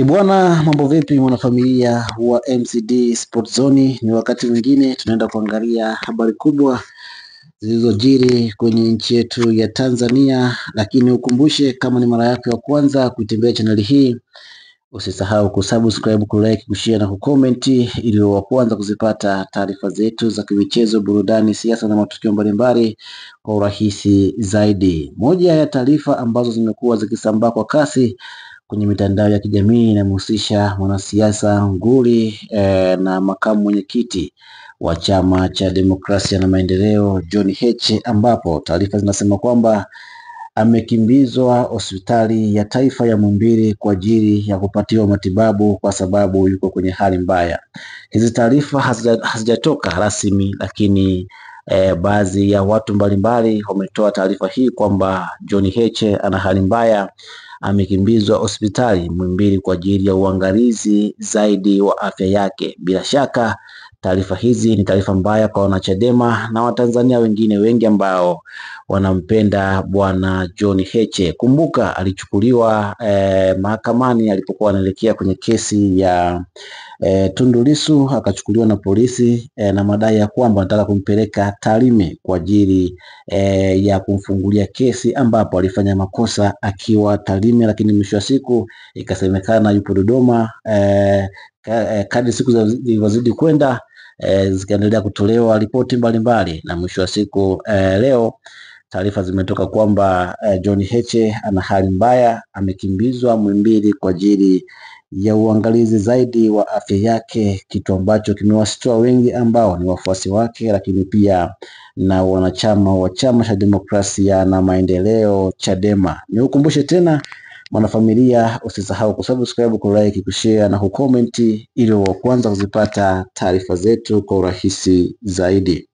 Bwana, mambo vipi mwanafamilia wa MCD Sport Zone? Ni wakati mwingine tunaenda kuangalia habari kubwa zilizojiri kwenye nchi yetu ya Tanzania, lakini ukumbushe, kama ni mara yako ya kwanza kuitembea chaneli hii, usisahau kusubscribe, kulike, kushare na kucomment ili wa kwanza kuzipata taarifa zetu za kimichezo, burudani, siasa na matukio mbalimbali kwa urahisi zaidi. Moja ya taarifa ambazo zimekuwa zikisambaa kwa kasi kwenye mitandao ya kijamii inamhusisha mwanasiasa nguli na makamu mwenyekiti wa Chama cha Demokrasia na Maendeleo John Heche, ambapo taarifa zinasema kwamba amekimbizwa hospitali ya taifa ya Muhimbili kwa ajili ya kupatiwa matibabu kwa sababu yuko kwenye hali mbaya. Hizi taarifa hazijatoka rasmi, lakini baadhi ya watu mbalimbali wametoa taarifa hii kwamba John Heche ana hali mbaya, amekimbizwa hospitali Muhimbili kwa ajili ya uangalizi zaidi wa afya yake. Bila shaka taarifa hizi ni taarifa mbaya kwa wanachadema na Watanzania wengine wengi ambao wanampenda bwana John Heche. Kumbuka alichukuliwa mahakamani alipokuwa anaelekea kwenye kesi ya Tundu Lissu, akachukuliwa na polisi na madai ya kwamba anataka kumpeleka Tarime kwa ajili ya kumfungulia kesi, ambapo alifanya makosa akiwa Tarime, lakini mwisho wa siku ikasemekana yupo Dodoma. Kadri siku zilizozidi kwenda zikaendelea kutolewa ripoti mbalimbali, na mwisho wa siku leo taarifa zimetoka kwamba John Heche ana hali mbaya, amekimbizwa Muhimbili kwa ajili ya uangalizi zaidi wa afya yake, kitu ambacho kimewashtua wengi ambao ni wafuasi wake, lakini pia na wanachama wa Chama cha Demokrasia na Maendeleo Chadema. Niukumbushe tena mwanafamilia, usisahau kusubscribe, kulike, kushare na kucomment ili wa kwanza kuzipata taarifa zetu kwa urahisi zaidi.